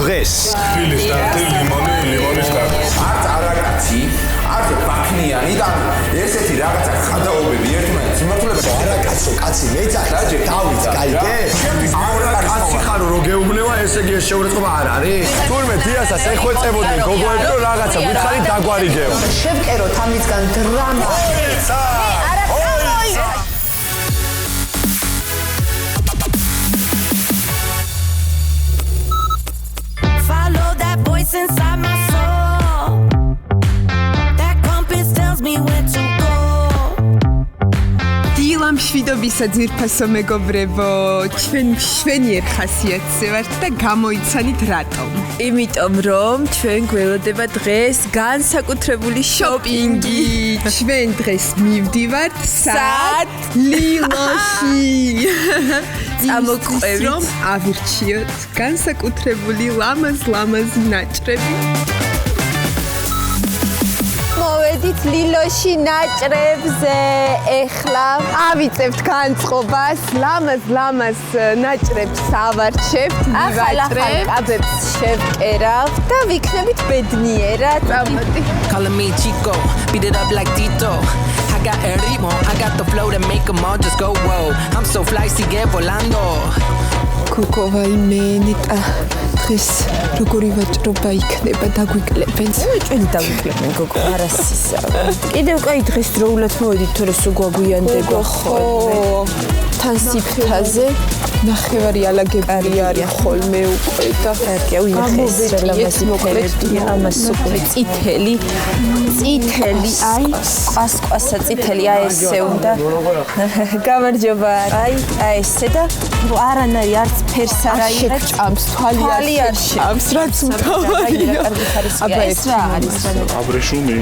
დღეს. ხილის სტარტი, ლიმონის სტარტი. არც არაკაცი, არც ბაქნიანი და ესეთი რაღაცა ხადაობები ერთმანეთს იმართულებს. არაკაცო, კაცი მეძახი, დავით, გაიგე? არაკაცი ხარო რო გეუბნება, ესე იგი ეს შეურაცხყოფა არ არის? თურმე დიასას ეხვეწებოდნენ გოგოები რომ რაღაცა ვითხარი დაგვარიგეო. შევკეროთ ამისგან დრამა. Follow that voice inside my soul. That compass tells me where to go. დილამ შვიდობისა ძვირფასო მეგობრებო, ჩვენ შვენიერ ხასიათზე ვართ და გამოიცანით რატომ? იმიტომ რომ ჩვენ გველოდება დღეს განსაკუთრებული შოპინგი. ჩვენ დღეს მივდივართ სად? ლილოში. წამოყვებით რომ ავირჩიოთ განსაკუთრებული ლამაზ-ლამაზი ნაჭრები. მოვედით ლილოში ნაჭრებზე. ეხლა ავიწევთ განწყობას. ლამაზ ნაჭრებს ავარჩევთ, მივაჭრებთ, შევკერავთ და ვიქნებით ბედნიერად. წამოდი. Calling me Chico, beat it up like Tito. I got el ritmo, I got the flow to make them all just go whoa. I'm so fly, sigue volando. გოგო ვაიმენიტა დღეს როგორი ვაჭრობა იქნება დაგვიკლებენ. ჩვენ დავიკლებენ გოგო არასისა. კიდევ კაი დღესდროულად მოვედით თორე სულ გვაგვიანდება ხოლმე. თან სიფთაზე ნახევარი ალაგები არის ხოლმე უკვე და გამოვეჭიეთ მოკლედ ამას უკვე წითელი აი ყასყასა წითელი აი ესე უნდა გამარჯობა აი ესე და არანაირი არც ფერს არ აიღებს ჭამს თვალი არ ჭამს რაც თავია აბა ეს რა არის აბრეშუმი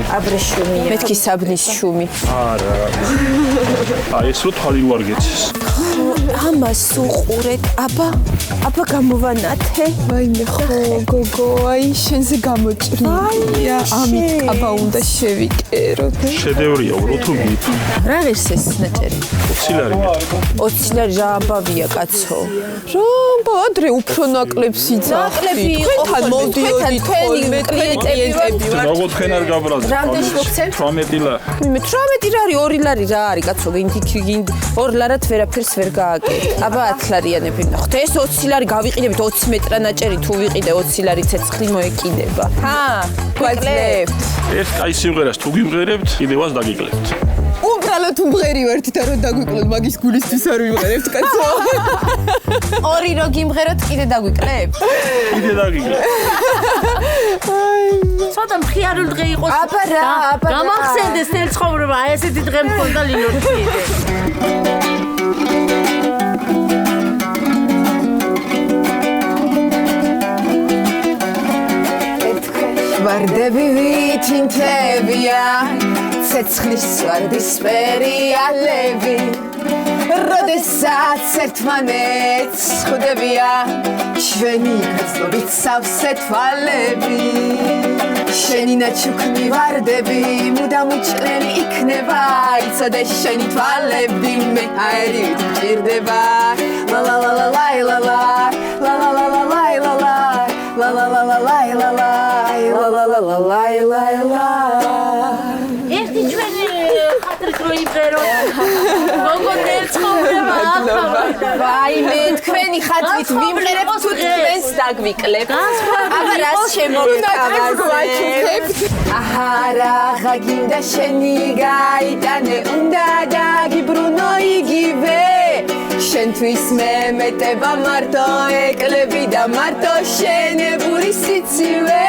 მეთქი საბნის შუმი არა აი ეს რო თვალი ვარგეცის ამას უყურეთ აბა გამოვანათე ვაიმე ხო გოგო აი შენზე გამოჭრილია ამით აბა უნდა შევიკერო შედევრია უბრალოდ თუ გიფ რა ღირს ეს ნაჭერი 20 ლარი 20 ლარი რა ამბავია კაცო რა ადრე უფრო ნაკლებს იძახი თქვენთან მოდიოდით ხოლმე კლიენტები ვართ როგორ თქვენ არ გაბრაზებთ რამდენი მოგცემთ 18 ლარი 18 ლარი 2 ლარი რა არის კაცო გინდი 2 ლარად ვერაფერს ვერ გააკეთე აბა 10 ლარიანები ნახოთ ეს 20 ლარი გავიყიდებით 20 მეტრა ნაჭერი თუ ვიყიდე 20 ლარი ცეცხლი მოეკიდება გვაძლევთ ეს კაი სიმღერას თუ გიმღერებთ კიდევაც დაგიკლებთ უბრალოდ უმღერი ვართ და რომ დაგვიკლოთ მაგის გულისთვის არ ვიმღერებთ კაცო ორი რო გიმღეროთ კიდე დაგვიკლებთ კიდე დაგიკლებთ ცოტა მხიარული დღე იყოს აბა გამახსენდეს თელ ცხოვრება ესეთი დღე მქონდა ლილოში ვარდები ვითინთებია ცეცხლის ვარდის პერიალები როდესაც ერთმანეთს ხვდებია ჩვენი კაცობით სავსე თვალები შენი ნაჩუქნი ვარდები მუდამ უჭრელი იქნება იცოდე შენი თვალები მე აერი ვჭირდება ლა ლა ლა ლა ლა ლა ლა ლა ლა ლა ლა ლა ლა ლა La la la la la la la la la la la la la ერთი ჩვენი ხატრიკრო იმღერო მოგონდელ ცხოვრება ვაიმე თქვენი ხათრით ვიმღერებ თუ თქვენს დაგვიკლებთ აბა რას შემოგთავაზებთ აჰარა გინდა შენი გაიტანე უნდა დაგიბრუნო იგივე შენთვის მე მეტება მარტო ეკლები და მარტო შენებული სიცივე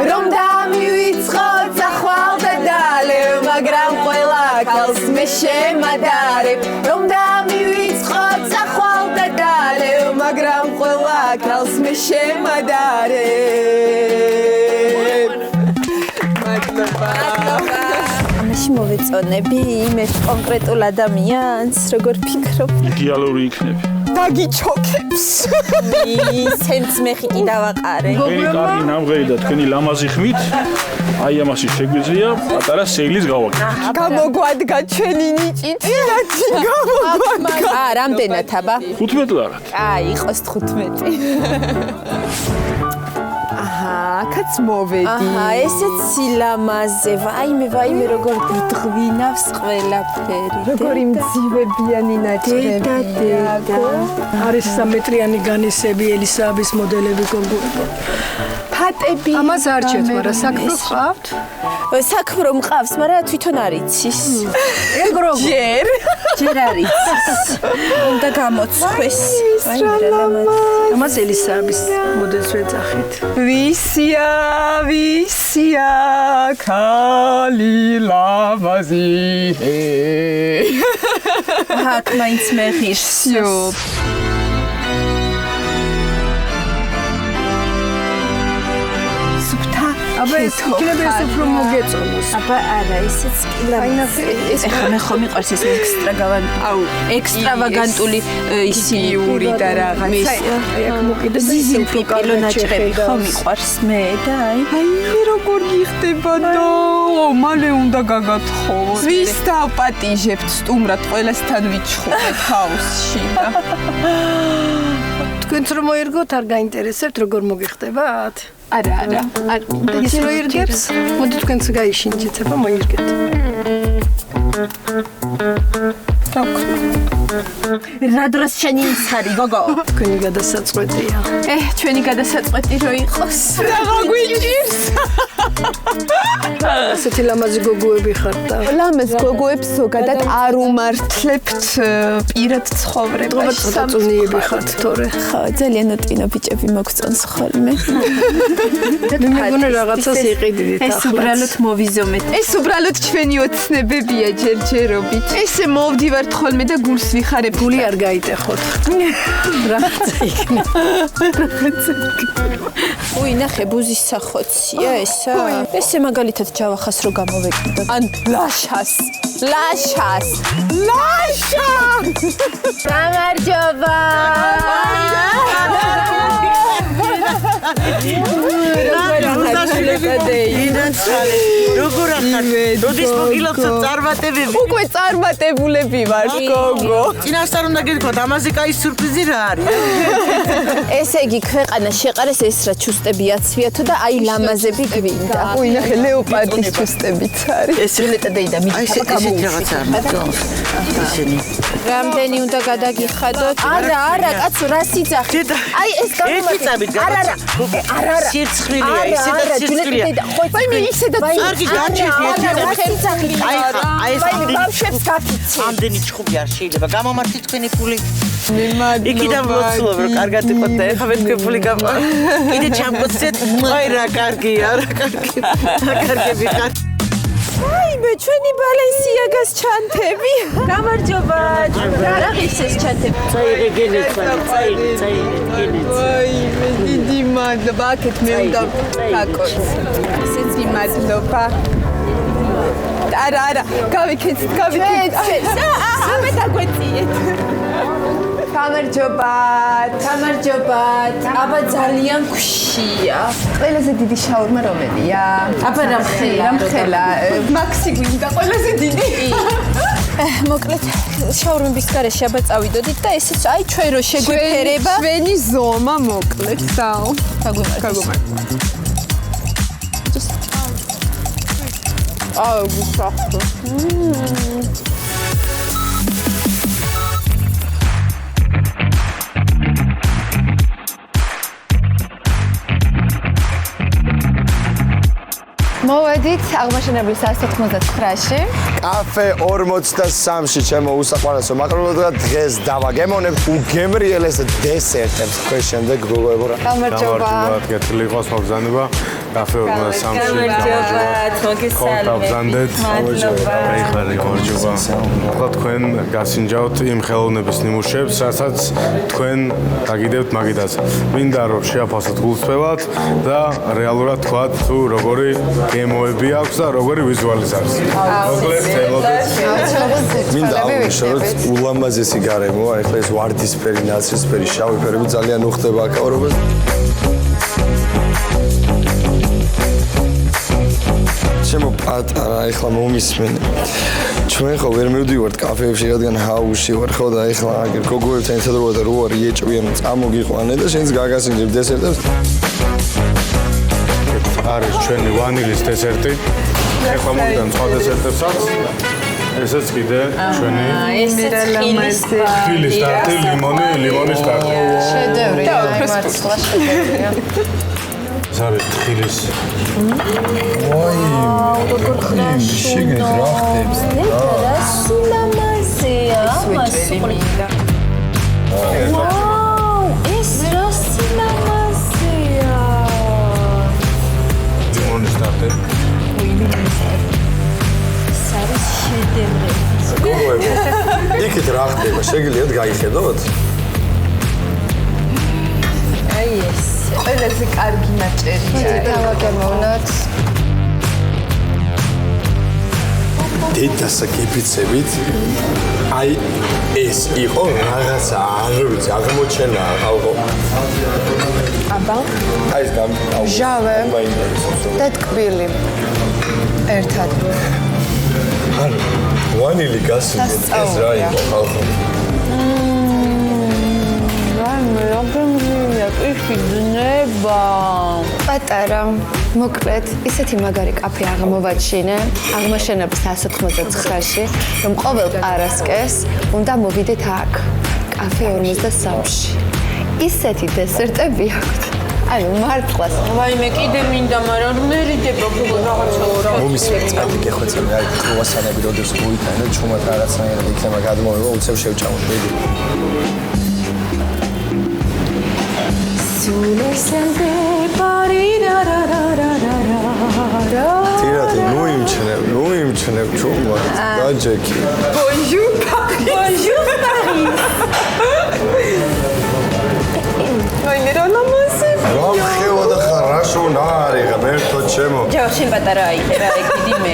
რომ დამივიწყო წახვალ და დალევ მაგრამ ყველა ქალს მე შემადარებ რომ დამივიწყო წახვალ და დალევ მაგრამ ყველა ქალს მე შემადარებ მადლობა ამაში მოვეწონები იმ ერთ კონკრეტულ ადამიანს როგორ ფიქრობ იდეალური იქნება დაგიჩოქებს. სენც მე ხიკი დავაყარე. თქვენი კარგი ნამღერი და თქვენი ლამაზი ხმით აი ამაში შეგვიძლია პატარა სეილის გავაკეთოთ. გამოგვადგა ჩვენი ნიჭით. გამოგვადგა. რამდენად აბა? 15 ლარად. იყოს 15. აქაც მოვედი. ესეც სილამაზე. ვაიმე როგორ გუდღვინავს ყველაფერი. როგორი მძივებიანი ნაჭრები. არის 3 მეტრიანი განისები ელისაბის მოდელები გოგოებო. ფატები. ამას არჩევთ, მაგრამ საქმრო ხავთ? საქმრო მყავს, მაგრამ თვითონ არ იცის. ეგრო ჯერ არ იცის. უნდა გამოცხვეს. ამას ელისაბის მოდელს ვეძახით. ვისია ქალი ლამაზი. აქ მაინც მე ღირსო. აბა ეს იქნება ეს უფრო მოგეწონოს. აბა არა, ესეც ეს ხომ ხომ მიყვარს ეს ექსტრა ექსტრავაგანტული ისიური და რაღაცა. აი აქ მოკიდე ზიზინფი კილონაჭრები ხომ მიყვარს მე და აი მე როგორ გიხდება და მალე უნდა გაგათხოვოთ. ვის დავპატიჟებთ სტუმრად ყველასთან ვიჩხუბეთ ჰაუსში და თქვენც რომ მოერგოთ არ გაინტერესებთ როგორ მოგიხდებათ? არა. ის რო ირგებს, მოდი თქვენც გაიშინჯეთ, აბა მოირგეთ. რა დროს შენი იცარი გოგო? თქვენი გადასაწყვეტია. ჩვენი გადასაწყვეტი რო იყოს. რა გვიჭირს? ასეთი ლამაზი გოგოები ხართ და ლამაზ გოგოებს ზოგადად არ უმართლებთ პირად ცხოვრებაში. საწუნიები ხართ თორე. ხო, ძალიან ოტინა ბიჭები მოგწონს ხოლმე. მე მეგონა რაღაცას იყიდით ეს უბრალოდ მოვიზომეთ. ეს უბრალოდ ჩვენი ოცნებებია ჯერჯერობით. ესე მოვდივართ ხოლმე და გულს ვიხარებ. გული არ გაიტეხოთ. რაღაცა იქნება. უი, ნახე, ბუზის სახოცია ესა. ესე მაგალითად ჯავახას რო გამოვეკიდო. ან ლაშას. გამარჯობა. როგორ ახარ? როდის მოგილოცოთ წარმატებები? უკვე წარმატებულები ვარ, გოგო. წინასწარ უნდა გითხრათ, ამაზე კაი სიურპრიზი რა არის? ესე იგი, ქვეყანა შეყარეს ეს რა ჩუსტებიაცვიათო და აი ლამაზები გვინდა. უი, ნახე, ლეოპარდის ჩუსტებიც არის. ეს ელეტა და მითქვა გამოვიდა. ისინი. რამდენი უნდა გადაგიხადოთ? არა, კაცო, რა სიძახი? აი ეს გამომაგე. არა. სირცხვილია, ისედაც სირცხვილია. ხო, მე ისედაც კარგი გაჩერდი ერთი. აი ეს ბავშვებს გაკიცე. ამდენი ჩხუბი არ შეიძლება. გამომართი თქვენი ფული. იქიდან ვოცულობ, რომ კარგად იყოთ და ეხლა მე თქვენ ფული გავა. კიდე ჩამგოცეთ, აი რა კარგია, რა კარგი. რა კარგები ხარ. აი მე ჩვენი ბალენსიაგას ჩანთები. გამარჯობა. რა ღირს ეს ჩანთები? წაიღე გენეცა, წაიღე გენეცა. აი მე დიდი მადლობა. აქეთ მე უნდა გაკოცო. ესეც მადლობა. არა, გავიქეთ. ამე დაგვეციეთ. გამარჯობათ. აბა ძალიან გვშია. ყველაზე დიდი შაურმა რომელია? აბა რამხელა. მაქსი გვინდა ყველაზე დიდი. მოკლედ შაურმების გარეშე აბა წავიდოდით და ესეც აი ჩვენ რო შეგვეფერება. ჩვენი ზომა მოკლედ. საო. გაგვიმართ. აუ გუშახო. მოვედით აღმაშენებლის 199-ში. კაფე 43-ში ჩემო უსაყვარლესო მაყურებელო და დღეს დავაგემონებ უგემრიელეს დესერტებს თქვენ შემდეგ გოგოებო რა. გამარჯობა. გეთილი იყოს მოგზანება კაფე 43-ში. მოგესალმებით. გამარჯობა. ახლა თქვენ გასინჯავთ იმ ხელოვნების ნიმუშებს, რასაც თქვენ დაგიდებთ მაგიდას. მინდა რომ შეაფასოთ გულწრფელად და რეალურად თქვათ თუ როგორი გემოები აქვს და როგორი ვიზუალიზაცია. მოკლედ მინდა აღვნიშნო, რომ ულამაზესი გარემოა, ეხლა ეს ვარდისფერი, ნაცრისფერი, შავი ფერები ძალიან უხდება აკავრობას. ჩემო პატარა, ეხლა მომისმენ. ჩვენ ხო ვერ მივდივართ კაფეებში, რადგან ჰაუსში ვარ ხო და ეხლა აგერ გოგოებთან ერთად რო არ იეჭვიან, წამოგიყვანე და შენც გაგასინჯებ დესერტებს. არის ჩვენი ვანილის დესერტი. ეხლა მოვიდან სხვა დესერტებსაც. ესეც კიდე ჩვენი ხილის ტარტი, ლიმონის ტარტი. შედევრი, მართლა შედევრია. ეს არის ხილის. ვაი, როგორ შეგეთ რა ხდებს? რა სულამაზეა, მასული. ვაუ, ეს რა სულამაზეა. ლიმონის ტარტი. არის შედევრი. გოგოებო, იქით რა ხდება? შეგიძლიათ გაიხედოთ? აი ეს. ყველაზე კარგი ნაჭერია. დავაგემოვნოთ. დედასა გიფიცებით. აი ეს იყო რაღაცა, არ ვიცი, აღმოჩენა ხალხო. აბა. აი ეს ჟავე და ტკბილი. ერთად. არა, ვანილი გასული ეს რა იყო ხალხო? პატარა, მოკლედ, ისეთი მაგარი კაფე აღმოვაჩინე, აღმოჩენების 189-ში, რომ ყოველ პარასკევს უნდა მოვიდეთ აქ, კაფე 53-ში. ისეთი დესერტები აქვთ. აი, მართლაც. ვაიმე, კიდე მინდა, მაგრამ მე რიდება რაღაცა რა. მომისმენ წადი გეხვეწები, აი კრუასანები როდეს გუიტანა, ჩუმად რაღაცნაირად იქნება გადმოვევა, უცებ შევჭამოთ, ბედი. თირათი, ნუ იმჩნევ, ჩუმად, დაჯექი. Bonjour Paris. Bonjour Paris. ვაიმე, რა ლამაზი. რა ხევა და რა შონა არის, ღმერთო ჩემო. ჯერ შენ პატარა აიღე რა, ეგ დიდი მე.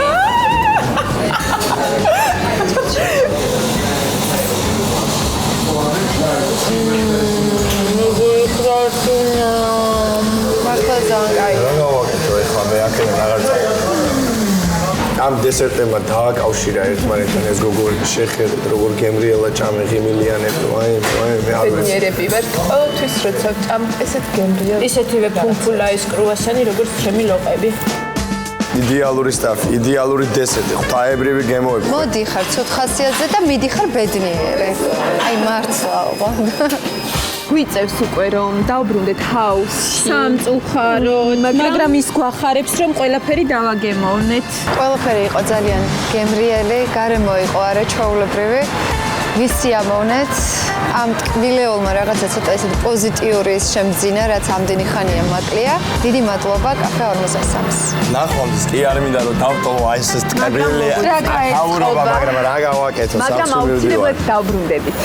მართლა ძალიან კაი. რა გავაკეთო ეხლა მე აქედან აღარ წავა. ამ დესერტებმა დააკავშირა ერთმანეთთან ეს გოგოები შეხედეთ როგორ გემრიელა ჭამე ღიმილიანები, ვაი, მე არ ვიცი. ნერები ვარ, ყოველთვის როცა ვჭამ ესეთ გემრიელ. ისეთივე ფუნფულა ის კრუასანი როგორც ჩემი ლოყები. იდეალური სტაფი, იდეალური დესერტი, ღვთაებრივი გემოები. მოდი ხარ ცოტ ხასიათზე და მიდი ხარ ბედნიერი. აი მართლა ალბათ. გვიწევს უკვე რომ დავბრუნდეთ ჰაუსში. სამწუხაროდ, მაგრამ ის გვახარებს რომ ყველაფერი დავაგემოვნეთ. ყველაფერი იყო ძალიან გემრიელი, გარემო იყო არაჩვეულებრივი. ვისი ამოვნეთ ამ ტკბილეულმა რაღაცა ცოტა ესეთი პოზიტიური შემძინა, რაც ამდენი ხანია მაკლია. დიდი მადლობა კაფე 53-ს. ნახვამდის კი არ მინდა რომ დავტოვო აი ეს ტკბილი აურობა, მაგრამ რა გავაკეთო მაგრამ აუცილებლად დავბრუნდებით.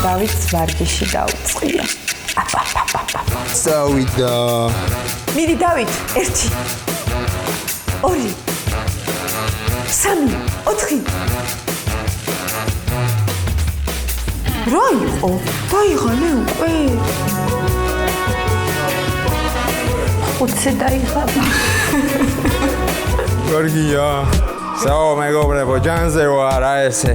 დავით ვარჯიში დაუწყია. წავიდა. მიდი დავით, 1 2 3 4 რა იყო? დაიღალე უკვე? 5 დაიღალე. გორგია, საო მეგობრებო, ჯანზე ვარ ესე.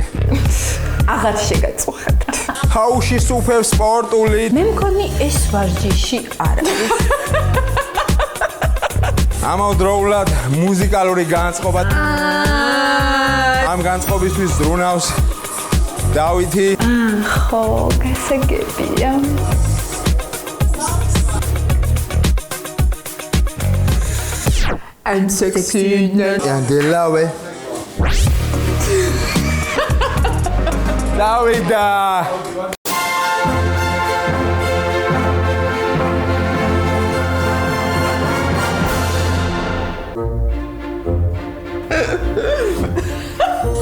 აღარ შეგაწუხებთ. ჰაუში სუპერ სპორტული. მე მგონი ეს ვარჯიში არ არის. ამავდროულად მუსიკალური განწყობა. ამ განწყობისთვის ზრუნავს დავითი. ხო, გასაგებია. I'm sexy. Andelawe. Davida.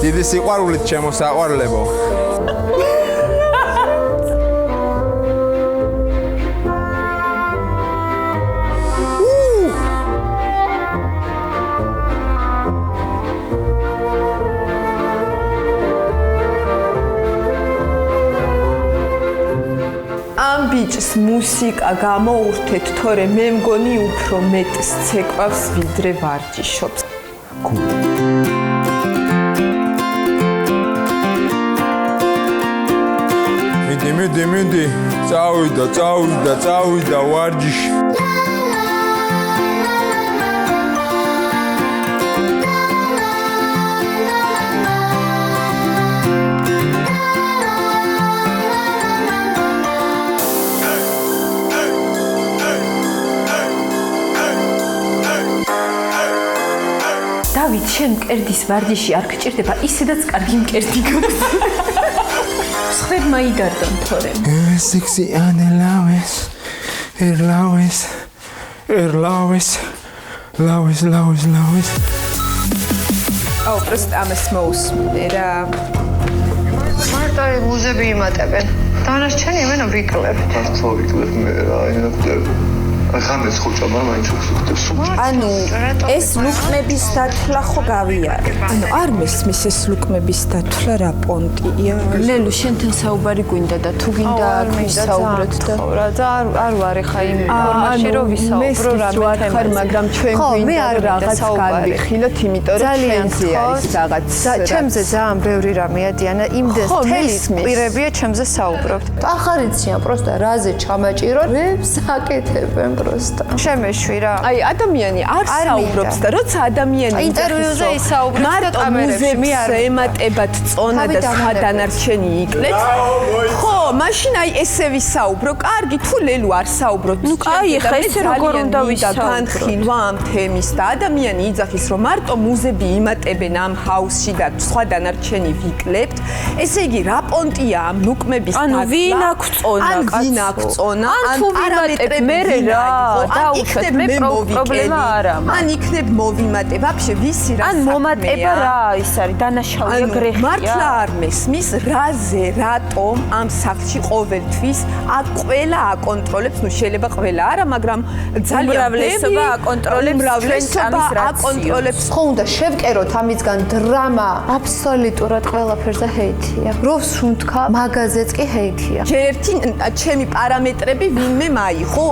დიდი სიყვარულით ჩემო საყვარლებო. ბიჭს მუსიკა გამოურთეთ, თორე მე მგონი უფრო მეტს ცეკვავს, ვიდრე ვარჯიშობს. მიდი, წავიდა ვარჯიში. დავით, შენ მკერდის ვარჯიში არ გჭირდება, ისედაც კარგი მკერდი გაქვს. სხვებ მაიგარდონ თორე. Sexy and Lawes. აუ, просто ამას მოусმინე რა. მარტო მუზები იმატებენ. დანარჩენი იმენა ვიკლებ. ხო, ვიკლებ მე რა, ინახტები. ხამეს ხუჭობა მაინც უხსოვდეს. ანუ ეს ლუკმების დათვლა ხო გავიარე. ანუ არ მესმის ეს ლუკმების დათვლა რა პონტია. ლელუ შენთან საუბარი გვინდა და თუ გინდა აქ ვისაუბროთ და რა არ ვარ ხა იმ ფორმაში რომ ვისაუბრო რა ხარ, მაგრამ ჩვენ გვინდა რაღაც განვიხილოთ, იმიტომ რომ ჩვენზე არის რაღაც. ჩემზე ძალიან ბევრი რამეა დიანა, იმდეს თელი ყვირებია ჩემზე საუბრობთ. ახარ იციან, პროსტა რაზე ჩამაჭირო, რებს აკეთებენ. შემეშვი რა. აი ადამიანი არ საუბრობს და როცა ადამიანი ინტერვიუზე ისაუბრებს და კამერებში მე არ ემატებად წონა და სხვა დანარჩენი იკლებს. ხო, მაშინ აი ესე ვისაუბრო. კარგი, თუ ლელუ არ საუბრობთ. ნუ აი ხა ესე როგორ უნდა ვისაუბრო. განხილვა ამ თემის და ადამიანი იძახის რომ მარტო მუზები იმატებენ ამ ჰაუსში და სხვა დანარჩენი ვიკლებთ. ესე იგი რა პონტია ამ ლუკმების დათვლა? ანუ ვინ აქვს წონა? ან ვინ აქვს წონა? ან პარამეტრები მე რა დაუშვათ მე პრობლემა არა ან იქნებ მოვიმატე ვაფშე ვისი რა ან მომატება რა ის არის დანაშაულია გრეხია მართლა არ მესმის რაზე რატომ ამ სახლში ყოველთვის აქ ყველა აკონტროლებს ნუ შეიძლება ყველა არა მაგრამ ძალიან უმრავლესობა აკონტროლებს ხო უნდა შევკეროთ ამისგან დრამა აბსოლუტურად ყველაფერზე ჰეითია როს შუნთქა მაგაზეც კი ჰეითია ერთი ჩემი პარამეტრები ვინმე მაიღო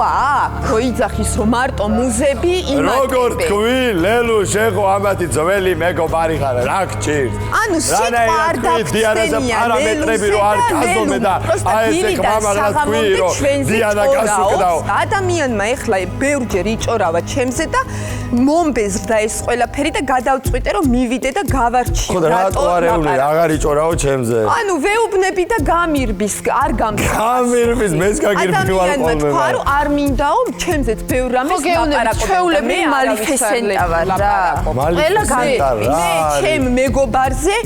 ხო იძახის რომ მარტო მუზები იმატებენ. როგორ თქვი, ლელუ შეხო ამათი ძველი მეგობარი ხარ, რა გჭირს? ანუ სიტყვა არ დაგწდენია პარამეტრები რო არ გაზომე და აი ესე ხმამაღლა თქვი რომ დიანა გასუკდაო. ადამიანმა ეხლა ბევრჯერ იჭორავა ჩემზე და მომბეზრდა ეს ყველაფერი და გადავწყვიტე რომ მივიდე და გავარჩიო. ხო და რატო არ ეუბნე, აღარ იჭორავო ჩემზე? ანუ ვეუბნები და გამირბის, არ გამწყვეტ. გამირბის, მეც გაგირბი ვარ ხოლმე. ადამიანმა თქვა რომ არ მინდაო ჩემზეც ბევრ რამეს ლაპარაკობენ. ჩვეულები მალიფესენტა ვარ რა. ყველა მე ჩემ მეგობარზე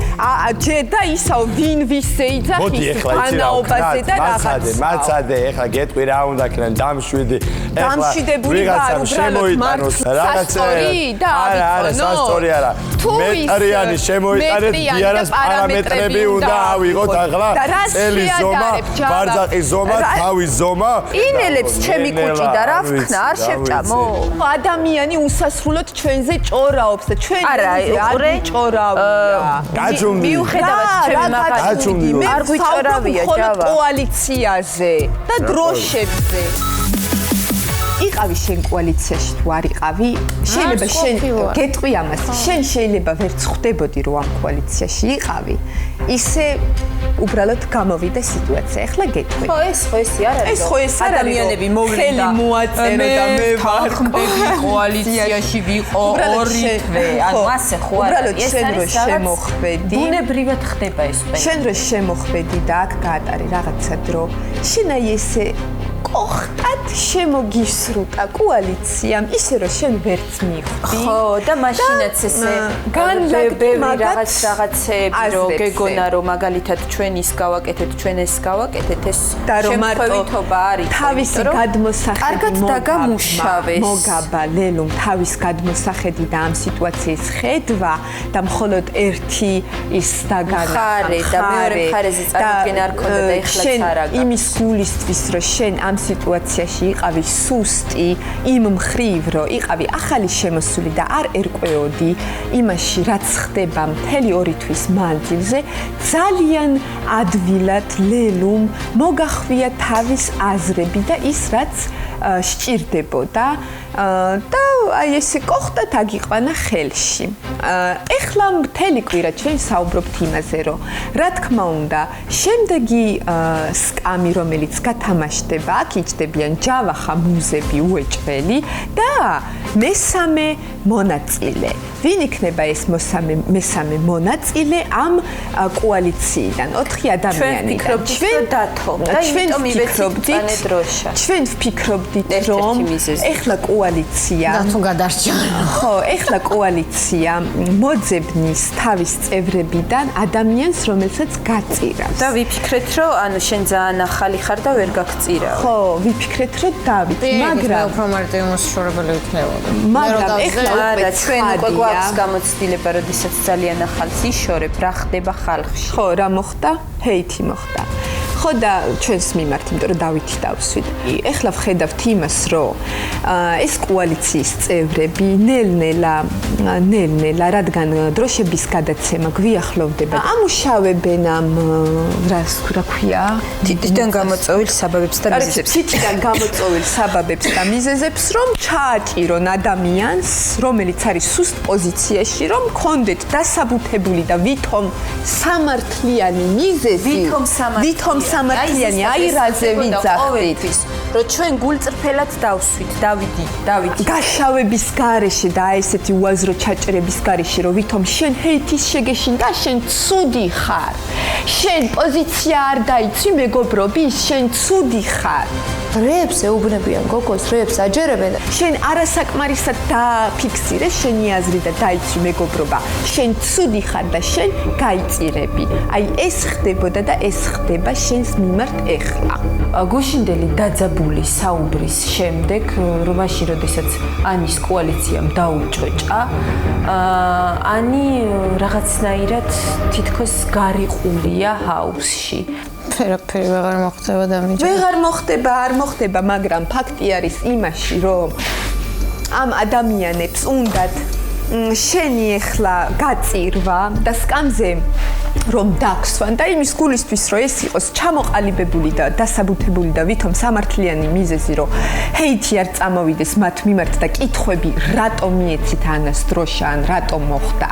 ჯედა ისაო ვინ ვისე იძახის განაობაზე და რაღაც. მაცადე, ეხლა გეტყვი რა უნდა ქნან დამშვიდი. დამშვიდებული ვარ უბრალოდ მართლა სასტორი და არა, სასტორი არა. მეტრიანი შემოიტანეთ დიარას პარამეტრები უნდა ავიღოთ ახლა. წელი ზომა, ბარძაყის ზომა, თავის ზომა. ინელებს ჩემი კუჭი და რა ვქნა არ შევჭამო? ადამიანი უსასრულოდ ჩვენზე ჭორაობს და ჩვენ არ ჭორავია. გაჩუმდი. მიუხედავად ჩემი მაგაზინი არ გვიჭორავია ჯავა. კოალიციაზე და დროშებზე. იყავი შენ კოალიციაში თუ არ იყავი? შეიძლება შენ გეტყვი ამას. შენ შეიძლება ვერც ხვდებოდი რომ ამ კოალიციაში იყავი. ისე უბრალოდ გამოვიდა სიტუაცია. ეხლა გეტყვი. ხო, ეს ხო ეს არ არის. ეს ხო ეს ადამიანები მოვლენ და მოაწერო და მე ვარ კოალიციაში ვიყო ორი თვე. ანუ ასე ხო არ არის. ეს არის შემოხვედი. ბუნებრივად ხდება ეს ყველაფერი. შენ რო შემოხვედი და აქ გაატარე რაღაცა დრო. შენ აი ესე კოხტად შემოგისრუტა კოალიციამ ისე რომ შენ ვერც მიხვდი. ხო და მაშინაც ესე განლაგდი რაღაცეები რომ გეგონა რომ მაგალითად ჩვენ ის გავაკეთეთ, ჩვენ ეს გავაკეთეთ, ეს შემოხევითობა არის. თავისი გადმოსახედი კარგად დაგამუშავეს. მოგაბა ლელუ თავის გადმოსახედი და ამ სიტუაციის ხედვა და მხოლოდ ერთი ის დაგანახა და მეორე მხარეზე წარმოქმნა არ ქონდა და ეხლაც არ აგა. იმის გულისთვის რომ შენ ამ სიტუაციაში იყავი სუსტი, იმ მხრივ, რომ იყავი ახალი შემოსული და არ ერკვეოდი იმაში, რაც ხდება მთელი 2 თვის მანძილზე, ძალიან ადვილად ლელუმ მოგახვია თავის აზრები და ის, რაც სჭირდებოდა და აი ესე კოხტად აგიყვანა ხელში. ეხლა მთელი კვირა ჩვენ საუბრობთ იმაზე, რომ რა თქმა უნდა, შემდეგი სკამი, რომელიც გათამაშდება, აქ იჭდებიან ჯავახა, მუზები, უეჭველი და მესამე მონაწილე. ვინ იქნება ეს მესამე მონაწილე ამ კოალიციიდან? 4 ადამიანი. ჩვენ ვფიქრობდით, რომ ეხლა კოალიცია თუ გადარჩა. ხო, ეხლა კოალიცია მოძებნის თავის წევრებიდან ადამიანს, რომელსაც გაწირავს. და ვიფიქრეთ, რომ ანუ შენ ძალიან ახალი ხარ და ვერ გაგწირავ. ხო, ვიფიქრეთ, რომ დავით, მაგრამ უფრო მარტივი მოსაშორებელი იქნებოდა. მაგრამ ეხლა უკვე ჩვენ უკვე გვაქვს გამოცდილება, როდესაც ძალიან ახალს იშორებ, რა ხდება ხალხში. ხო, რა მოხდა? ჰეითი მოხდა. ხო და ჩვენს მიმართ, იმიტომ რომ დავითი დავსვით. ეხლა ვხედავთ იმას, რომ ეს კოალიციის წევრები ნელ-ნელა, რადგან დროშების გადაცემა გვიახლოვდება, ამუშავებენ ამ რა ქვია? თითიდან გამოწვეულ საბაბებს და მიზეზებს. თითიდან გამოწვეულ საბაბებს და მიზეზებს, რომ ჩააჭირონ ადამიანს, რომელიც არის სუსტ პოზიციაში, რომ კონდეთ დასაბუთებული და ვითომ სამართლიანი მიზეზი, ვითომ სამართლიანი აირაზე ვიძახდით, რომ ჩვენ გულწრფელად დავსვით, დავიდი. გაშავების გარეშე და ესეთი უაზრო ჩაჭრების გარეშე, რომ ვითომ შენ ჰეითის შეგეშინ და შენ ცუდი ხარ. შენ პოზიცია არ დაიცვი მეგობრობის, შენ ცუდი ხარ. რებს ეუბნებიან გოგოს, რებს აჯერებენ. შენ არასაკმარისად დაფიქსირე შენი აზრი და დაიცვი მეგობრობა. შენ ცუდი ხარ და შენ გაიწირები. აი ეს ხდებოდა და ეს ხდება შენს მიმართ ეხლა. გუშინდელი დაძაბული საუბრის შემდეგ, რომაში როდესაც ანის კოალიციამ დაუჭოჭა, ანი რაღაცნაირად თითქოს გარიყულია ჰაუსში. ფერაფერი ვეღარ მოხდება და მიჯა. ვეღარ მოხდება, არ მოხდება, მაგრამ ფაქტი არის იმაში, რომ ამ ადამიანებს უნდათ შენი ეხლა გაწირვა და სკამზე რომ დაგსვან და იმის გულისთვის რომ ეს იყოს ჩამოყალიბებული და დასაბუთებული და ვითომ სამართლიანი მიზეზი რომ ჰეითი არ წამოვიდეს მათ მიმართ და კითხვები რატომ მიეცით ანას დროშა ან რატომ მოხდა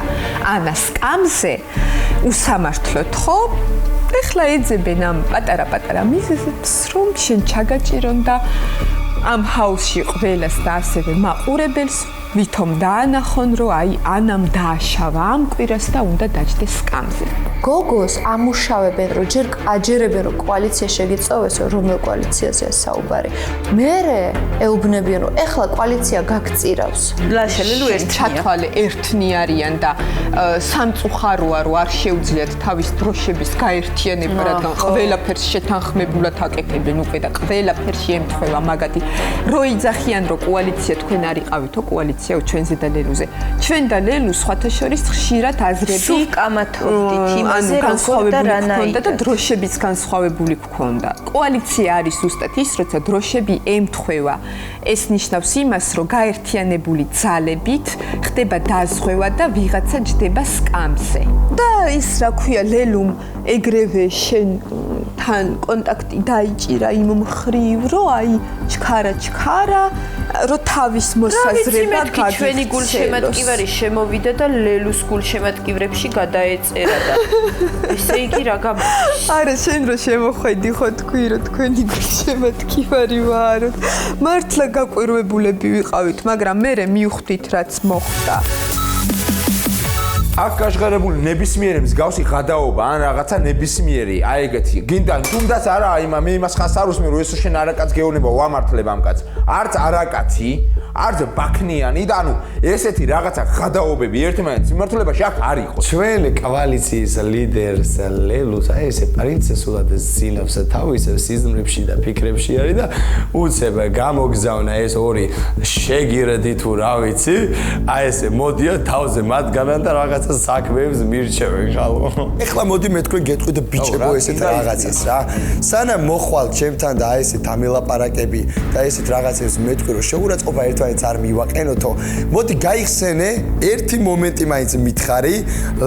ანა სკამზე უსამართლოდ ხო ეხლა ეძებენ ამ პატარა მიზეზებს რომ შენ ჩაგაჭირონ და ამ ჰაუსში ყველას და ასევე მაყურებელს ვითომ დაანახონ რომ აი ანამ დააშავა ამ კვირას და უნდა დაჭდეს სკამზე. გოგოს ამუშავებენ რომ ჯერ აჯერებენ რომ კოალიცია შეგიწოვეს რომელ კოალიციაზეა საუბარი. მერე ეუბნებიან რომ ეხლა კოალიცია გაგწირავს. ლაშელელუ ერთჩათვალე ერთნი არიან და სამწუხაროა რომ არ შეუძლიათ თავის დროშების გაერთიანება რადგან ყველაფერს შეთანხმებულად აკეთებენ უკვე და ყველაფერში ემთხვევა მაგათი რო იძახიან რომ კოალიცია თქვენ არ იყავითო კოალიცია ჩვენზე და ლელუზე. ჩვენ და ლელუ სხვათა შორის ხშირად აზრები კამათობდით იმაზე როგორ და რანაირად და დროშების განსხვავებული გქონდა. კოალიცია არის ზუსტად ის, როცა დროშები ემთხვევა. ეს ნიშნავს იმას, რომ გაერთიანებული ძალებით ხდება დაზღვევა და ვიღაცა ჯდება სკამზე. და ის რა ქვია ლელუმ ეგრევე შენ თან კონტაქტი დაიჭირა იმ მხრივ, რომ აი ჩქარა რომ თავის მოსაზრება გაგიცნო. ჩვენი გულშემატკივარი შემოვიდა და ლელუს გულშემატკივრებში გადაეწერა და ესე იგი რა გამოდის? არა, შენ რო შემოხვედი ხო თქვი რომ თქვენი გულშემატკივარი ვაროთ. მართლა გაკვირვებულები ვიყავით, მაგრამ მე მივხვდით რაც მოხდა. აქ გაშღერებული ნებისმიერი მსგავსი ღადაობა ან რაღაცა ნებისმიერი აი ეგეთი გინდა თუნდაც არა აი მე იმას ხანს არ უსმენ რომ ესო შენ არაკაც გეუბნება ვამართლებ ამ კაცს არც არაკაცი არც ბაქნიანი და ანუ ესეთი რაღაცა გადაობები ერთმანეთს მიმართულებაში აქ არ იყო. ჩვენ კოალიციის ლიდერს ლელუს აი ესე პრინცესულად ზინავს თავის სიზმრებში და ფიქრებში არის და უცებ გამოგზავნა ეს ორი შეგირდი თუ რა ვიცი აი ესე მოდია თავზე მათგანან და რაღაცა საქმეებს მირჩევენ ხალხო. ეხლა მოდი მე თქვენ გეტყვით ბიჭებო ესეთ რაღაცას რა. სანამ მოხვალ ჩემთან და აი ესე დამელაპარაკები და ესეთ რაღაცებს მეთქვი რომ შეურაცხყოფა ერთმანეთს არ მივაყენოთო. მოდი გაიხსენე ერთი მომენტი მაინც მითხარი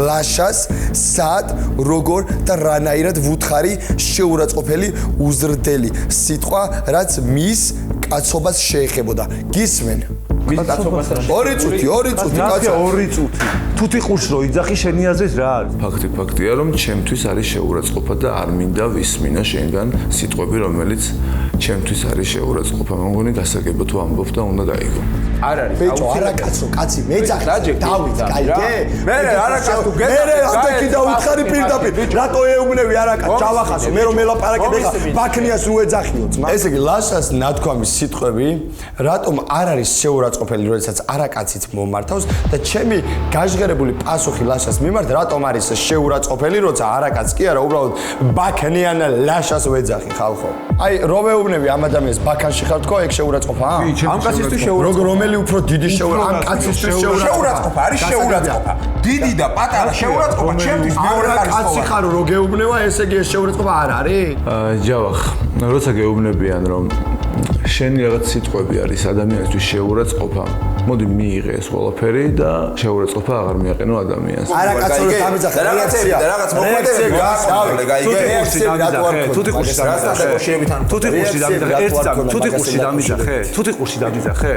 ლაშას სად როგორ და რანაირად ვუთხარი შეურაცხყოფელი უზრდელი სიტყვა რაც მის კაცობას შეეხებოდა. გისმენ? ორი წუთი კაცო 2 წუთი. თუ ტიყურს რო იძახი შენი აზრით რა არის? ფაქტია რომ ჩემთვის არის შეურაცხყოფა და არ მინდა ვისმინა შენგან სიტყვები რომელიც ჩემთვის არის შეურაცხყოფა. მგონი გასაგებია თუ ამბობ და უნდა გაიგო. არ არის. ბიჭო, არა კაცო, კაცი მეძახე. დავით, გაიგე? მე არა კაცო, თუ მე ამდენი დაუთხარი პირდაპირ. რატო ეუბნები არა კაცო? ჩავახასო, მე რომ მელაპარაკებ ეხლა ბაქნიას რო ეძახიო ძმა. ესე იგი, ლაშას ნათქვამის სიტყვები, რატომ არ არის შეურაცხყოფელი, როდესაც არა კაცით მომართავს და ჩემი გაჟღერებული პასუხი ლაშას მიმართ, რატომ არის შეურაცხყოფელი, როცა არა კაც კი არა, უბრალოდ ბაქნიან ლაშას ვეძახი ხალხო. აი, რომ ეუბნები ამ ადამიანს ბაქანში ხარ თქო, ეგ შეურაცხყოფაა? ამ კაცისთვის შეურაცხყოფა. რომელი უფრო დიდი შეურაცხყოფა? ამ კაცისთვის შეურაცხყოფა არის შეურაცხყოფა. დიდი და პატარა შეურაცხყოფა ჩემთვის მეორე კაცი ხარო რო გეუბნება, ესე იგი ეს შეურაცხყოფა არ არის? ჯავახ, როცა გეუბნებიან რომ შენი რაღაც სიტყვები არის ადამიანისთვის შეურაცხყოფა, მოდი მიიღე ეს ყველაფერი და შეურაცხყოფა აღარ მიაყენო ადამიანს. არა კაცო რო დამიძახე, რეაქცია და რაღაც მოქმედებები გააქვს, გაიგე? თუ ტიყურში დამიძახე?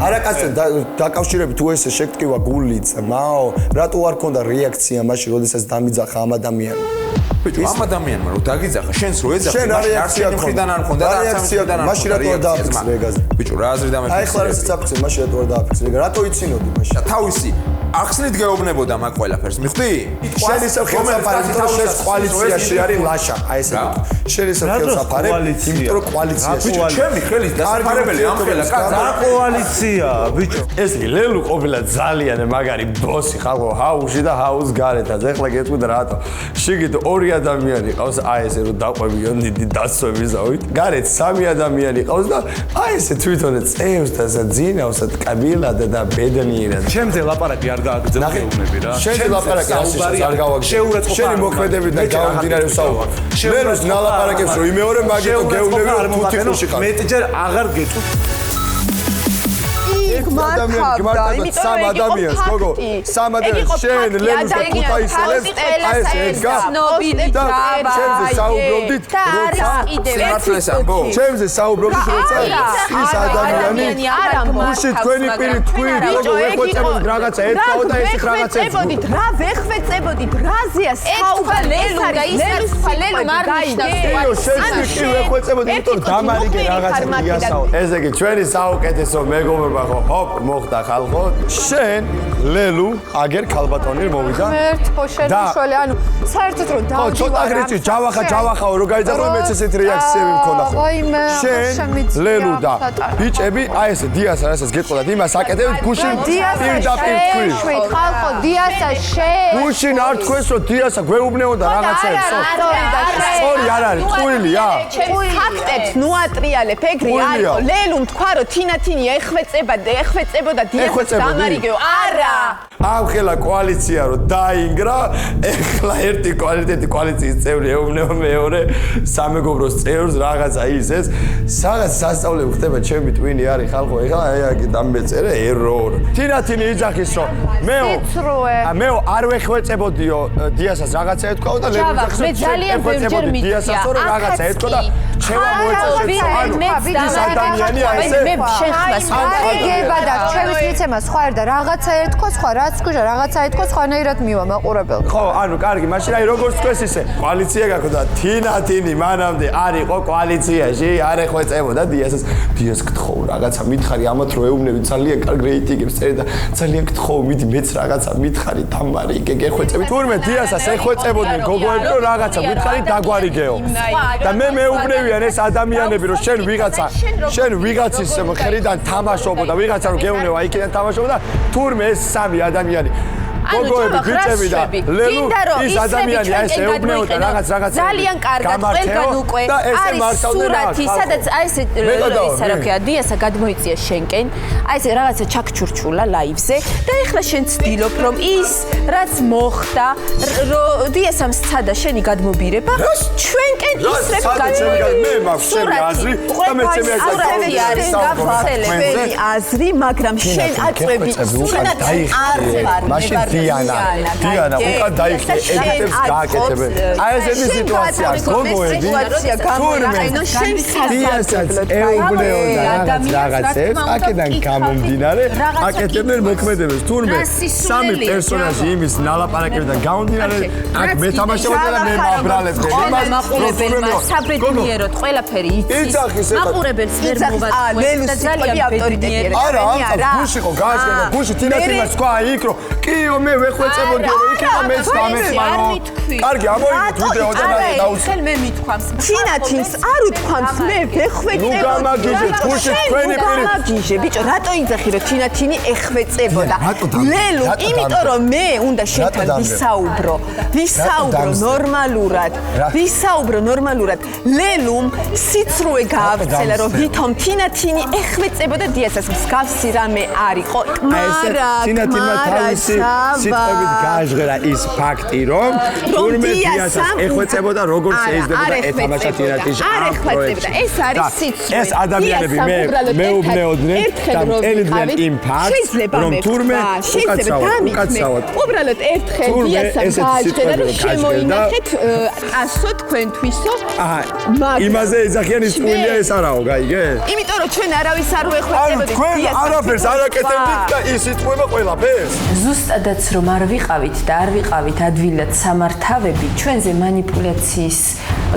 არა კაცო დაკავშირებით თუ ესე შეგტკივა გული ძმაო, რატო არ ქონდა რეაქცია მაშინ, როდესაც დამიძახა ამ ადამიანს? ბიჭო, ამ ადამიანმა რო დაგიძახა, შენს რო ეძახე, შენ რეაქცია მხრიდან არ მქონდა და სამიდან არ მაშინ რატო არ დააფიქსე რეგაზე? ბიჭო, რა აზრი დამეფიქსე? აი ხლა რასაც აფიქსე, მაშინ რატო არ დააფიქსე რეგა? რატო იცინოდი მაშინ? თავისი ახსნით გეუბნებოდა მაგ ყველაფერს, მიხვდი? შენ ისევ ხელსაფარი, იმიტომ რომ შენ კოალიციაში არის ლაშა, აი ესე. შენ ისევ ხელსაფარი, იმიტომ რომ კოალიციაში. ბიჭო, ჩემი ხელის დასაფარებელი ამ ხელა კაცო. რა კოალიცია, ბიჭო? ეს იგი ლელუ ყოფილა ძალიან მაგარი ბოსი ხალხო, ჰაუსში და ჰაუს გარეთაც. ეხლა გეტყვი და რატო? შიგით ორი ადამიანი ყავს, აი ესე რომ დაყვებიო დიდი დასვებისავით. გარეთ 3 ადამიანი ყავს და აი ესე თვითონ წევს და ძინავს და კაბილად და ბედნიერად. ჩემზე ლაპარაკი არ გააგრძელო გეუბნები რა. შენზე ლაპარაკი არ გავაგრძელო. შენი მოქმედებით და გავამდინარე საუბარი. ლელუს ნალაპარაკებს რომ იმეორე მაგითო გეუბნები რომ თუ ტიყურში ხარ. მეტჯერ აღარ გეტყვი. გმართავდა, სამ ადამიანს, გოგო, სამ ადამიანს, შენ ლელუს და ქუთაისელებს, აი ეს ედგა, ჩემზე საუბრობდით, როცა სიმართლეს ამბო? ჩემზე საუბრობდით, როცა ის ადამიანი, უში თქვენი პირი თქვით, გოგო, ვეხვეწებოდით რაღაცა ეთქაო და ეს რაღაცა ეწებოდით, რა ვეხვეწებოდით, რაზეა საუბარი, ეს არის ლელუს ლელუ მარნიშნავს. იო, შენ კი ვეხვეწებოდით, იმიტომ რომ დამარიგე რაღაცა მიასაო. ესე იგი, ჩვენი საუკეთესო მეგობრობა ხო ჰოპ მოხდა ხალხო. შენ ლელუ აგერ ქალბატონი მოვიდა. მერტო შენ უშოლე, ანუ საერთოდ რომ დავდივარ. ცოტა ღრიცი ჯავახაო რო გაიძახო მეც ესეთ რეაქციები მქონდა ხო. შენ ლელუ და ბიჭები აი ესე დიას რასაც გეტყოდათ იმას აკეთებთ გუშინ პირდაპირ თქვი. ხალხო დიასა შენ. გუშინ არ თქვენს რომ დიასა გვეუბნეოდა რაღაცებს. სწორი არ არის, ტყუილია. ფაქტებს ნუატრიალებ, ეგრე არისო. ლელუმ თქვა რომ თინათინია ეხვეწებოდა დიასას დამარიგეო. არა. ამ ხელა კოალიცია რო დაინგრა, ეხლა ერთი კოალიციის წევრი ეუბნება მეორე სამეგობროს წევრს რაღაცა ისეს. რაღაც სასწაულები ხდება, ჩემი ტვინი არის ხალხო, ეხლა აი დამეწერე ერორ. თინათინი იძახის რომ მეო არ ვეხვეწებოდიო დიასას რაღაცა ეთქვაო და ლელუს მე ძალიან ბევრჯერ დიასას რომ რაღაცა ეთქვა და შევა მოეწონა ეს ადამიანი აი ესე მე შეხმას გება და ჩემს მიცემა სხვა არ და რაღაცა ეთქვა სხვა რა რაც გუშა რაღაცა ეთქვა სხვანაირად მივა მაყურებელ. ხო, ანუ კარგი, მაშინ აი როგორც თქვეს ისე, კოალიცია გაქვს და თინათინი მანამდე არ იყო კოალიციაში, არ ეხვეწებოდა დიასს. დიას გთხოვ, რაღაცა მითხარი, ამათ რო ეუბნები ძალიან კარგ რეიტინგებს წერე და ძალიან გთხოვ, მიდი მეც რაღაცა მითხარი, თამარი, იგე გეხვეწები. თურმე დიასას ეხვეწებოდნენ გოგოები, რომ რაღაცა მითხარი დაგვარიგეო. და მე მეუბნევიან ეს ადამიანები, რომ შენ ვიღაცის მხრიდან თამაშობო და ვიღაცა რომ გეუნევა იქიდან თამაშობო და თურმე ეს სამი ადამიანი გოგოები, ბიჭები და ლელუ ის ადამიანი აი ეს ეუბნეოდა რაღაც ძალიან კარგად ყველგან უკვე არის სურათი, სადაც აი ეს ისა რა ქვია, დიასა გადმოიწია შენკენ, აი ეს რაღაცა ჩაქჩურჩულა ლაივზე და ეხლა შენ ცდილობ რომ ის რაც მოხდა, დიასამ სცადა შენი გადმობირება, ჩვენკენ ისრებ გადმოიწია. მე მაქვს შენი აზრი და მე წემი არის გავრცელებელი აზრი, მაგრამ შენ აწვევი სურათი არ ვარ. დიანა, უკან დაიხე, ედიტებს გააკეთებენ. აი ესეთი სიტუაცია, გოგოები, თურმე დიასაც ეუბნეოდა რაღაცებს, აქედან გამომდინარე, აკეთებენ მოქმედებას. თურმე სამი პერსონაჟი იმის ნალაპარაკებიდან გამომდინარე, აქ მე თამაშობდი და მე მაბრალებდი. იმას მაყურებელმა საბედნიეროდ ყველაფერი იცის. მაყურებელს ვერ მოვაწყვეტ და ძალიან ავტორიტეტია. არა, გუში ხო გააშკარა, გუში თინათინას თქვა იქ რომ კიო მე ვეხვეწებოდი რომ იქნება მეც დამეწმანო. კარგი, ამოიგეთ ვიდეო და დაუცხო. ხელ მე მithქვამს. თინათინს არ უთქვამს მე ვეხვეწებოდი. ნუ გამაგიჟეთ, გუში თქვენი პირი. გამაგიჟე, ბიჭო, რატო იძახი რომ თინათინი ეხვეწებოდა? ლელუ, იმიტომ რომ მე უნდა შენთან ვისაუბრო. ვისაუბრო ნორმალურად. ლელუმ სიცრუე გაავრცელა რომ ვითომ თინათინი ეხვეწებოდა დიასას მსგავსი რამე არისო. თინათინმა თავისი სიტყვებით გააჟღერა ის ფაქტი, რომ თურმე დიასას ეხვეწებოდა როგორ შეიძლება ეთამაშა თინათინში. არ ეხვეწებოდა. ეს არის სიცრუე. ეს ადამიანები მეუბნეოდნენ და ელოდნენ იმ ფაქტს, რომ თურმე უკაცრავად. უბრალოდ ერთხელ დიასამ გააჟღერა რომ შემოინახეთ ასო თქვენთვისო. იმაზე ეძახიან ის ტყუილია ეს არაო, გაიგე? იმიტომ რომ ჩვენ არავის არ ვეხვეწებოდით თქვენ არაფერს არ აკეთებდით და ის იტყვება ყველაფერს. ზუსტადაც რომ არ ვიყავით და არ ვიყავით ადვილად სამართავები, ჩვენზე манипуляციის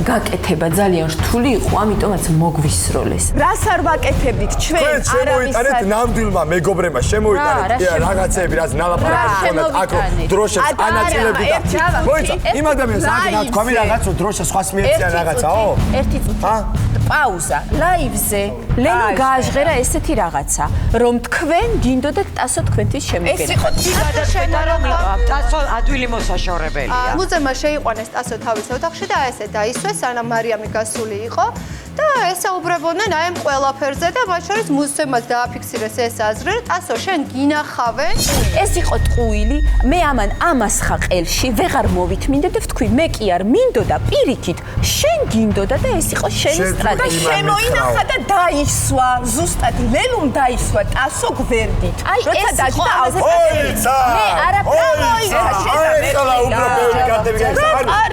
გაკეთება ძალიან რთული იყო, ამიტომაც მოგვისროლეს. რას არ ვაკეთებდით ჩვენ არავის შემოიტანეთ ნამდვილმა მეგობრებმა, შემოიტანეთ რაღაცები, რაც ნალაპარაკებს ქონდათ აქ დროშებს ანაწილებდი და მოიცა იმ ადამიანს აქ ნათქვამი რაღაც დროშა სხვას მიეციან რაღაცაო? ერთი წუთი პაუზა ლაივზე ლელო გააჟღერა ესეთი რაღაცა რომ თქვენ გინდოდეთ ტასო თქვენთვის შემოგენა. ეს იყო თიგადაშენა რომ ტასო ადვილი მოსაშორებელია. მუზემა შეიყვანეს ტასო თავის ოთახში და ესე დაისვეს, ანა მარიამი გასული იყო და ესაუბრებოდნენ აი ამ ყველაფერზე და მათ შორის მუზემაც დააფიქსირეს ეს აზრი, რომ ტასო შენ გინახავე. ეს იყო ტყუილი, მე ამას ხა ყელში ვეღარ მოვითმინდე და ვთქვი მე კი არ მინდოდა პირიქით, შენ გინდოდა და ეს იყო შენი სტრატეგია. შემოინახა და დაისვა, ზუსტად ლელუმ დაისვა ტასო გვერდით. როცა დაჯდა ოიცა! მე არაფერი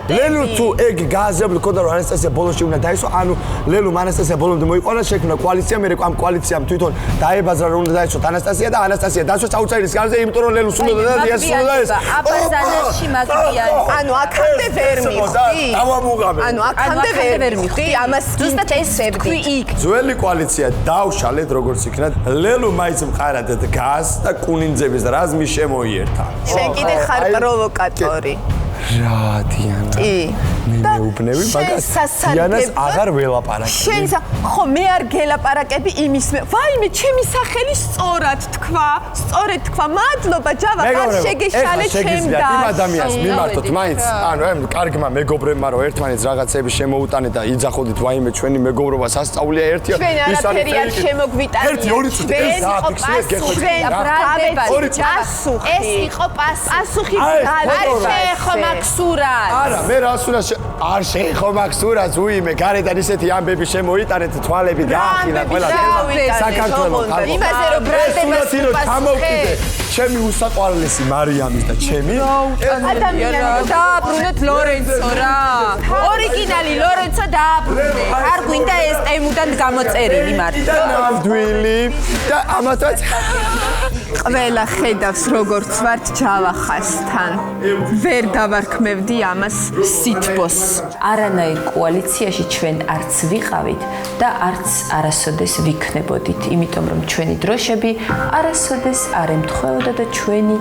ლელუ თუ ეგ გააზრებული ქონდა რომ ანასტასია ბოლოში უნდა დაისვა, ანუ ლელუმ ანასტასია ბოლომდე მოიყვანა, შექმნა კოალიცია, მე ამ კოალიციამ თვითონ დაებაზრა რომ უნდა დაისვა ანასტასია და ანასტასია დასვა საოცრის გარზე, იმიტომ რომ ლელუს უნდა და დიას უნდა ეს. აბაზანაში მაგრიანი. ანუ აქამდე ვერ მივხვდი. დავამუღამე. ანუ აქამდე ვერ მივხვდი. ამას ზუსტად ეს თქვი იქ. ძველი კოალიცია დავშალეთ როგორც იქნა. ლელუ მაინც მყარად დგას და კუნინძების რაზმი შემოიერთა. შენ კიდე ხარ პროვოკატორი. რა დიანა. კი. მე მეუბნები მაგას. დიანას აღარ ველაპარაკე. შენ ხო მე არ გელაპარაკები იმის მე. ვაიმე, ჩემი სახელი სწორად თქვა. სწორედ თქვა. მადლობა ჯავა, არ შეგეშალე ჩემდა. იმ ადამიანს მიმართოთ მაინც. ანუ ამ კარგმა მეგობრებმა რომ ერთმანეთს რაღაცები შემოუტანეთ და იძახოდით ვაიმე ჩვენი მეგობრობა სასწაულია ერთია. ჩვენ არაფერი არ შემოგვიტანია. ერთი ორი წუთი ეს დააფიქსირეთ გეხვეწებთ. ეს იყო პასუხი. პასუხი არ შეხო მაქსურად. არა, მე რას უნდა არ შეიხო მაგ სურათს უიმე გარედან ისეთი ამბები შემოიტანეთ თვალები გაახინა ყველა საქართველოს იმაზე რომ ბრალდებას ჩამოვკიდე ჩემი უსაყვარლესი მარიამის და ჩემი ადამიანი დააბრუნეთ ლორენცო რა ორიგინალი ლორენცო დააბრუნე არ გვინდა ეს ტემუდან გამოწერილი მარტო ნამდვილი და ამასაც ყველა ხედავს როგორც ვართ ჯავახასთან ვერ დავარქმევდი ამას სითბოს არანაირ კოალიციაში ჩვენ არც ვიყავით და არც არასოდეს ვიქნებოდით იმიტომ რომ ჩვენი დროშები არასოდეს არ ემთხვეოდა და ჩვენი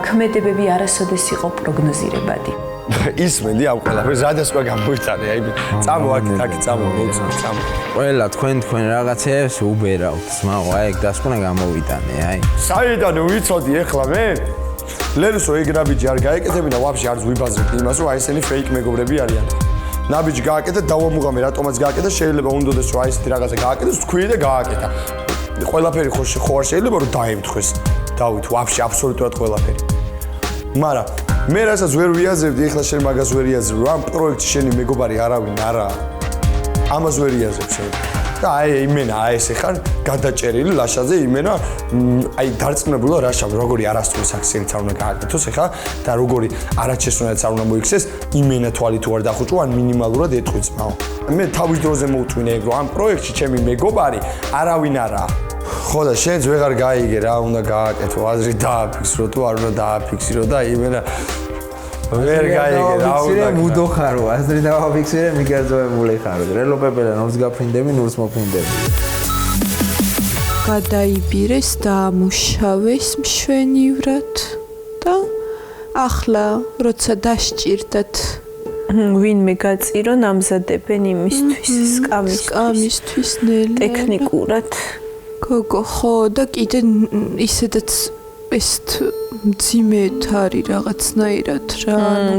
ქმედებები არასოდეს იყო პროგნოზირებადი ისმენდი ამ ყველაფერს რადასკვა გამოიტანე აი წამო აქ წამო მოწამო ყველა თქვენ რაღაცებს უბერავთ მაგრამ აი ეგ დასკვნა გამოვიტანე აი საიდან ვიცოდი ეხლა მე ლერუსო ეგ ნაბიჯი არ გაეკეთებინა ვაფშე არც ვიბაზრებდი იმას რომ აი ესენი ფეიქ მეგობრები არიან ნაბიჯი გააკეთა დავამუღამე რატომაც გააკეთა შეიძლება უნდოდეს რომ აი ესეთი რაღაცა გააკეთოს თქვი და გააკეთა ყველაფერი ხო არ შეიძლება რომ დაემთხეს დავით ვაფშე აბსოლუტურად ყველაფერი მაგრამ მე რასაც ვერ ვიაზრებდი ეხლა შენ მაგას ვერ იაზრებ რომ ამ პროექტში შენი მეგობარი არავინ არაა ამას ვერ იაზრებ შენ და აი იმენა აი ესე ხარ გადაჭერილი ლაშაზე იმენა აი დარწმუნებულა რაშავ როგორი არასწორი აქციებიც არ უნდა გააკეთოს ეხლა და როგორი არაჩესუნაც არ უნდა მოიქცეს იმენა თვალი თუ არ დახუჭო ან მინიმალურად ეტყვი ძმაო მე თავის დროზე მოვწვინე რომ ამ პროექტში ჩემი მეგობარი არავინ არაა ხო და შენც ვეღარ გაიგე რა უნდა გააკეთო აზრი დააფიქსრო თუ არ უნდა დააფიქსირო და იმენა ვერ გაიგე რა უნდა მუდო ხარო აზრი დააფიქსირე მიგაძოებული ხარო რელოპებელა ნურს გაფრინდები ნურს მოფრინდები გადაიბირეს და ამუშავეს მშვენივრად და ახლა როცა დასჭირდათ ვინმე გაწირო ნამზადებენ იმისთვის სკამისთვის ნელი ტექნიკურად გოგო ხო და კიდე ისედაც ეს მძიმედ არის რაღაცნაირად რა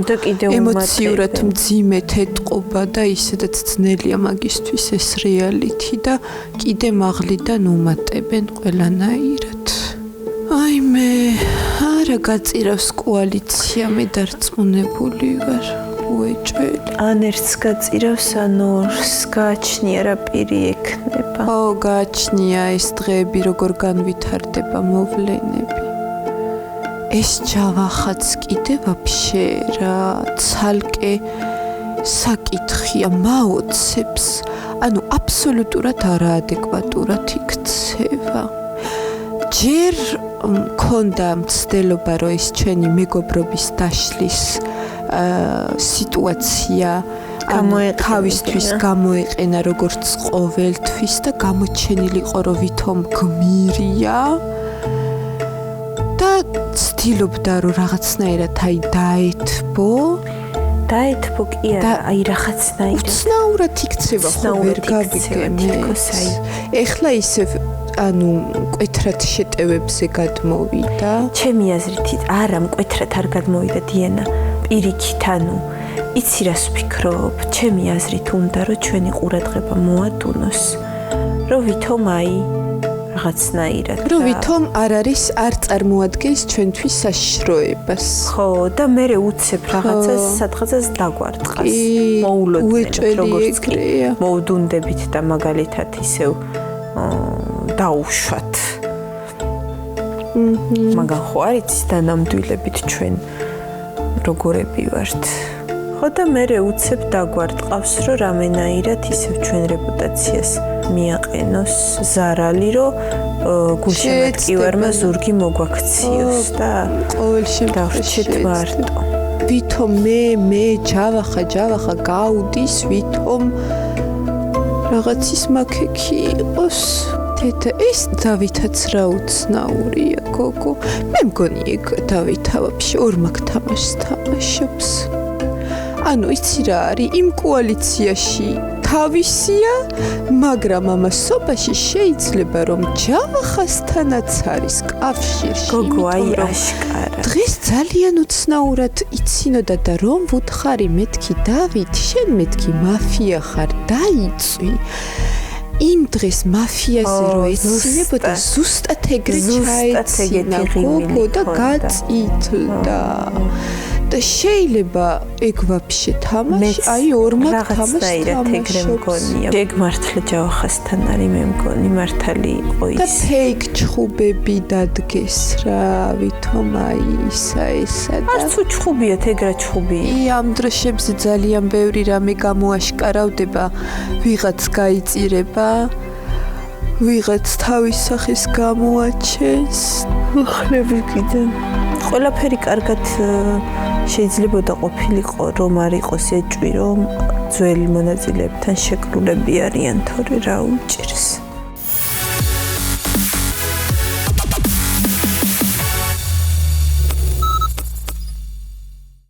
და კიდე ემოციურად მძიმედ ეთყობა და ისედაც ძნელია მაგისთვის ეს რეალიტი და კიდე მაღლიდან უმატებენ ყველანაირად აი მე არა გაწირავს კოალიცია მე დარწმუნებული ვარ უეჭველი ან ერთს გაწირავს ან ორს გააჩნია რა პირი ექნება ო გააჩნია ეს დღეები როგორ განვითარდება მოვლენები ეს ჯავახაც კიდე ვაფშე რა ცალკე საკითხია მაოცებს ანუ აბსოლუტურად არაადეკვატურად იქცევა ჯერ მქონდა მცდელობა რომ ეს ჩვენი მეგობრობის დაშლის სიტუაცია თავისთვის გამოეყენა როგორც ყოველთვის და გამოჩენილიყო რომ ვითომ გმირია და ცდილობდა რომ რაღაცნაირად აი დაეთბო კი არა აი რაღაცნაირად უცნაურად იქცევა ხო ვერ გავიგე ეხლა ისე ანუ მკვეთრად შეტევებზე გადმოვიდა ჩემი აზრით არა მკვეთრად არ გადმოვიდა დიანა პირიქით ანუ იცი რას ვფიქრობ ჩემი აზრით უნდა რომ ჩვენი ყურადღება მოადუნოს რომ ვითომ აი რაღაცნაირად რომ ვითომ არ არის არ წარმოადგენს ჩვენთვის საშიშროებას ხო და მე უცებ რაღაცას სადღაცას დაგვარტყას მოულოდნელად როგორც კი მოვდუნდებით და მაგალითად ისევ დაუშვათ მაგან ხო არ იცის დანამდვილებით ჩვენ როგორები ვართ ხო და მე უცებ დაგვარტყავს რომ რამენაირად ისევ ჩვენ რეპუტაციას მიაყენოს ზარალი რომ გულშემატკივარმა ზურგი მოგვაქციოს და ყოველ შემთხვევაში მარტო ვითომ მე ჯავახა გაუდის ვითომ რაღაცის მაქექი იყოს თეთა ეს დავითაც რა უცნაურია გოგო მე მგონი ეგ დავითა ვაფშე ორმაგ თამაშს თამაშობს ანუ იცი რა არის იმ კოალიციაში თავისია მაგრამ ამასობაში შეიძლება რომ ჯავახასთანაც არის კავშირში გოგო აი აშკარა დღეს ძალიან უცნაურად იცინოდა და რომ ვუთხარი მეთქი დავით შენ მეთქი მაფია ხარ დაიწვი იმ დღეს მაფიაზე რო ეცინებოდა ზუსტად ეგრე ჩაეცინა გოგო და გაწითლდა და შეიძლება ეგ ვაფშე თამაში, აი ორმად თამაშს თამაშობს. ეგ მართლა ჯავახასთან არის მე მგონი, მართალი იყო ის. და ფეიქ ჩხუბები დადგეს რა, ვითომ აი ისა ესა და არც უჩხუბიათ, ეგრა ჩხუბია. ამ დროშებზე ძალიან ბევრი რამე გამოაშკარავდება, ვიღაც გაიწირება, ვიღაც თავის სახის გამოაჩენს. ხლები კიდე. ყველაფერი კარგად შეიძლებოდა ყოფილიყო, რომ არ იყოს ეჭვი, რომ ძველი მონაწილეებთან შეკრულები არიან, თორე რა უჭირს.